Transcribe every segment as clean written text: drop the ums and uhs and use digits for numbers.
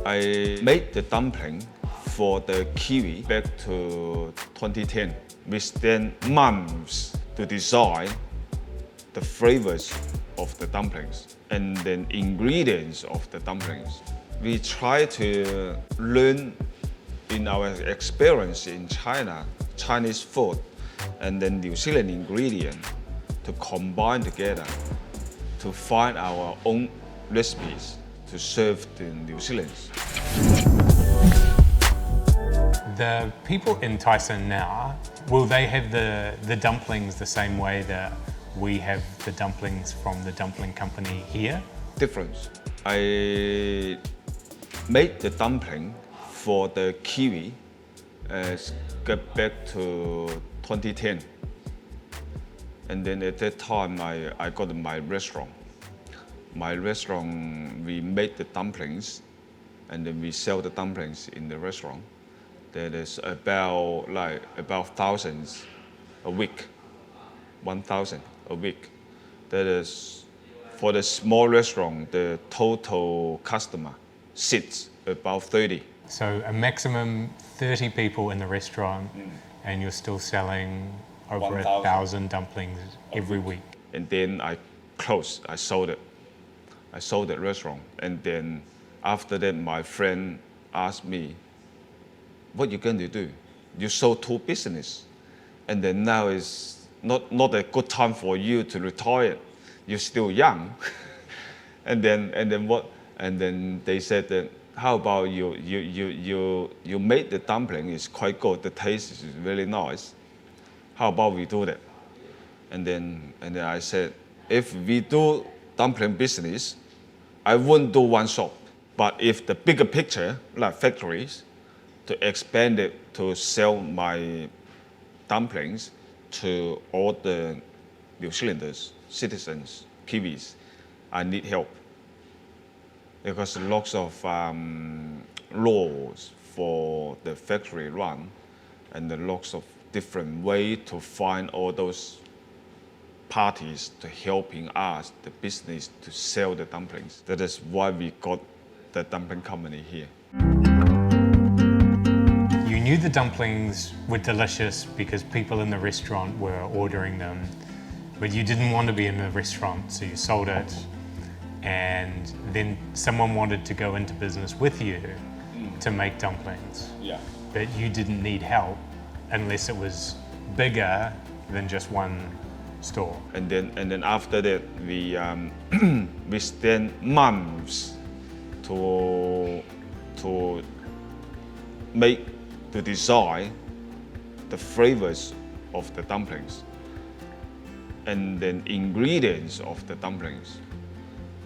I made the dumpling for the Kiwi back to 2010. We spent months to design the flavors of the dumplings and the ingredients of the dumplings. We try to learn in our experience in China, Chinese food, and then New Zealand ingredient to combine together to find our own recipes to serve the New Zealanders. The people in Tyson now, will they have the dumplings the same way that we have the dumplings from the Dumpling Company here? Difference. I made the dumpling for the Kiwi get back to 2010. And then at that time, I got my restaurant. My restaurant, we made the dumplings and then we sell the dumplings in the restaurant. That is about thousands a week, 1,000 a week. That is, for the small restaurant, the total customer sits about 30. So a maximum 30 people in the restaurant and you're still selling over 1,000 dumplings every week. And then I closed, I sold it. I sold the restaurant. And then after that, my friend asked me, what you going to do? You sold two businesses. And then now is not a good time for you to retire. You're still young. and then they said that, how about you made the dumpling, it's quite good, the taste is really nice. How about we do that? And then I said, if we do dumpling business, I wouldn't do one shop. But if the bigger picture, like factories, to expand it to sell my dumplings to all the New Zealanders, citizens, Kiwis, I need help. Because lots of laws for the factory run and the lots of different ways to find all those parties to helping us, the business, to sell the dumplings. That is why we got the Dumpling Company here. You knew the dumplings were delicious because people in the restaurant were ordering them, but you didn't want to be in the restaurant, so you sold it. And then someone wanted to go into business with you to make dumplings. Yeah. But you didn't need help unless it was bigger than just one store. And then after that, we we spent months to design the flavors of the dumplings and then ingredients of the dumplings.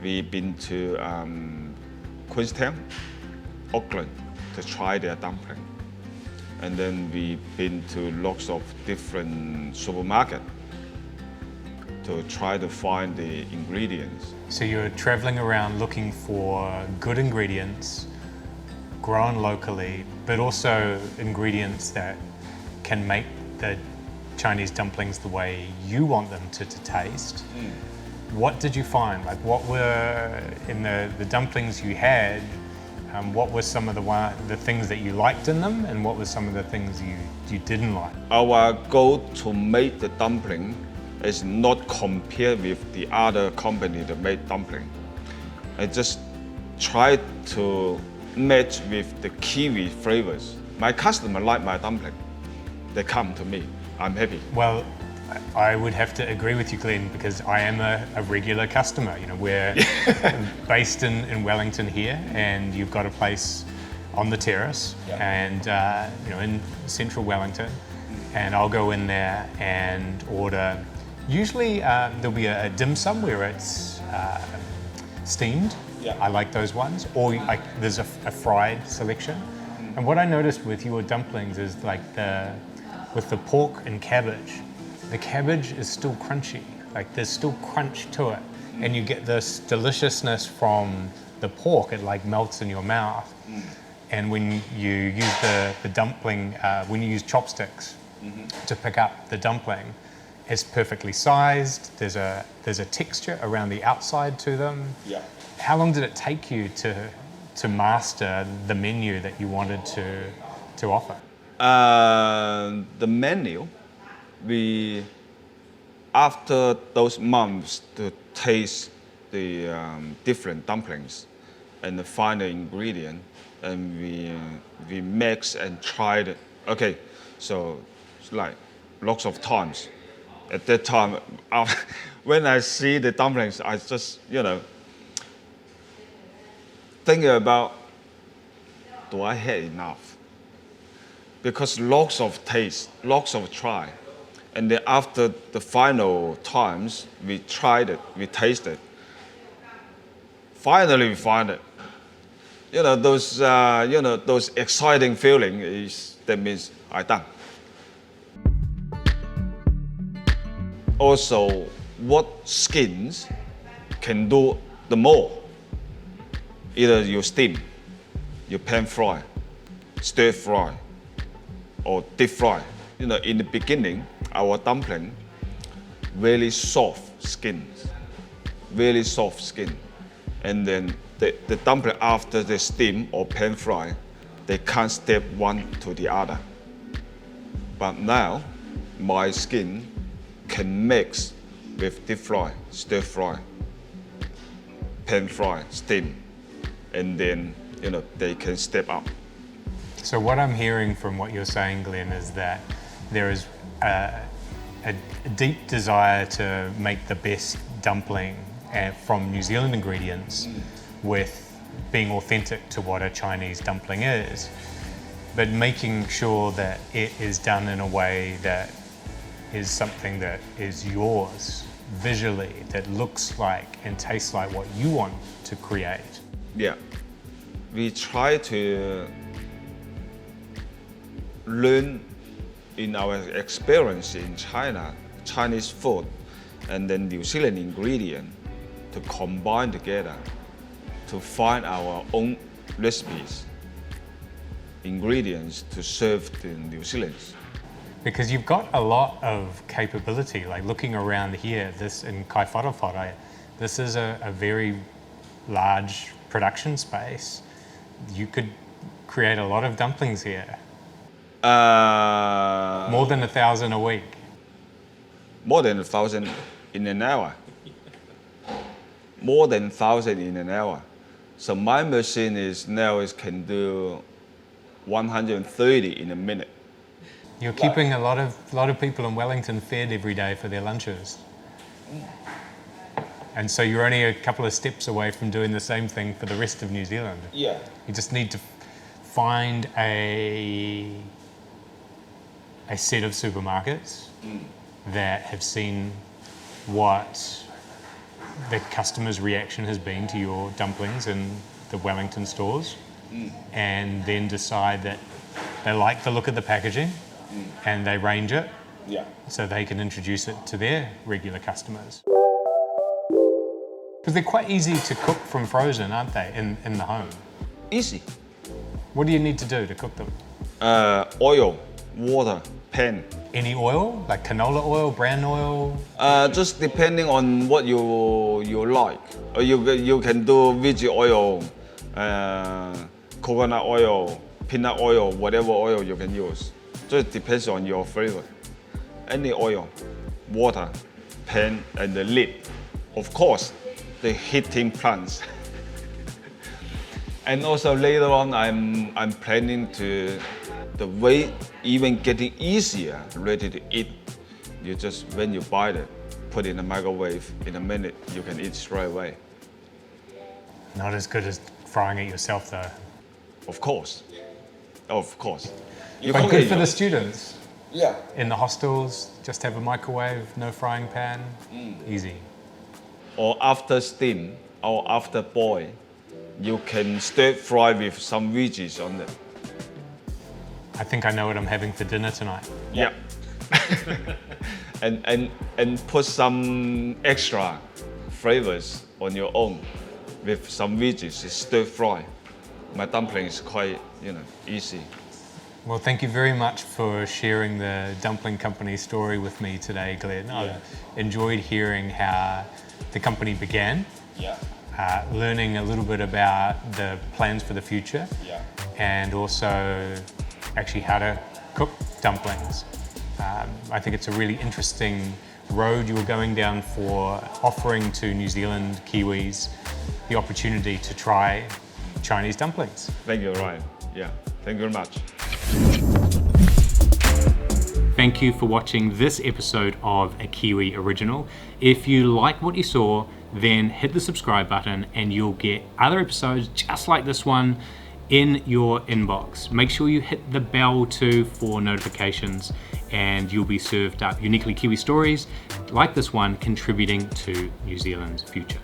We've been to Queenstown, Auckland to try their dumpling. And then we've been to lots of different supermarkets to try to find the ingredients. So you're traveling around looking for good ingredients, grown locally, but also ingredients that can make the Chinese dumplings the way you want them to taste. What did you find? Like, what were in the dumplings you had? What were some of the things that you liked in them, and what were some of the things you didn't like? Our goal to make the dumpling is not compared with the other company that made dumpling. I just try to match with the Kiwi flavors. My customer like my dumpling. They come to me. I'm happy. Well, I would have to agree with you, Glenn, because I am a regular customer. You know, we're based in Wellington here, and you've got a place on the terrace, and you know, in central Wellington, and I'll go in there and order. Usually there'll be a dim sum where it's steamed. I like those ones, or there's a fried selection. And what I noticed with your dumplings is like with the pork and cabbage, the cabbage is still crunchy. Like there's still crunch to it, and you get this deliciousness from the pork. It like melts in your mouth. And when you use the dumpling, when you use chopsticks to pick up the dumpling, it's perfectly sized. There's a texture around the outside to them. Yeah. How long did it take you to master the menu that you wanted to offer? The menu, after those months to taste the different dumplings and the final ingredient, and we mix and tried it. Okay, so it's like lots of times. At that time, when I see the dumplings, I just thinking about, do I have enough? Because lots of taste, lots of try. And then after the final times, we tried it, we tasted. Finally, we find it. Those exciting feeling that means I done. Also, what skins can do the more? Either you steam, you pan fry, stir fry, or deep fry. In the beginning, our dumpling, really soft skin. And then the dumpling after the steam or pan fry, they can't step one to the other. But now, my skin can mix with deep fry, stir fry, pan fry, steam, and then they can step up. So what I'm hearing from what you're saying, Glenn, is that there is a deep desire to make the best dumpling from New Zealand ingredients with being authentic to what a Chinese dumpling is, but making sure that it is done in a way that is something that is yours visually, that looks like and tastes like what you want to create. Yeah, we try to learn in our experience in China, Chinese food, and then New Zealand ingredient to combine together to find our own recipes, ingredients to serve the New Zealanders. Because you've got a lot of capability, like looking around here, this in Kai Wharawhara, this is a very large production space. You could create a lot of dumplings here. More than 1,000 a week. More than 1,000 in an hour. More than 1,000 in an hour. So my machine can do 130 in a minute. You're keeping a lot of people in Wellington fed every day for their lunches. And so you're only a couple of steps away from doing the same thing for the rest of New Zealand. Yeah. You just need to find a set of supermarkets that have seen what the customer's reaction has been to your dumplings in the Wellington stores, and then decide that they like the look of the packaging and they range it so they can introduce it to their regular customers. Because they're quite easy to cook from frozen, aren't they, in the home? Easy. What do you need to do to cook them? Oil, water, pan. Any oil, like canola oil, bran oil? Just depending on what you like. You can do veggie oil, coconut oil, peanut oil, whatever oil you can use. Just depends on your flavor. Any oil, water, pan, and the lid. Of course, the heating plants. And also later on, I'm planning to the way even getting easier, ready to eat. You just when you buy it, put it in the microwave. In a minute, you can eat straight away. Not as good as frying it yourself, though. Of course, of course. But good for the students. Yeah. In the hostels, just have a microwave, no frying pan, easy. Or after steam or after boil, you can stir fry with some veggies on it. I think I know what I'm having for dinner tonight. Yeah. and put some extra flavors on your own with some veggies, stir fry. My dumpling is quite, easy. Well, thank you very much for sharing the Dumpling Company story with me today, Glenn. I've enjoyed hearing how the company began. Yeah. learning a little bit about the plans for the future, and also actually how to cook dumplings. I think it's a really interesting road you're going down for offering to New Zealand Kiwis the opportunity to try Chinese dumplings. Thank you, Ryan. Yeah, thank you very much. Thank you for watching this episode of a Kiwi Original. If you like what you saw, then hit the subscribe button and you'll get other episodes just like this one in your inbox. Make sure you hit the bell too for notifications, and you'll be served up uniquely Kiwi stories like this one contributing to New Zealand's future.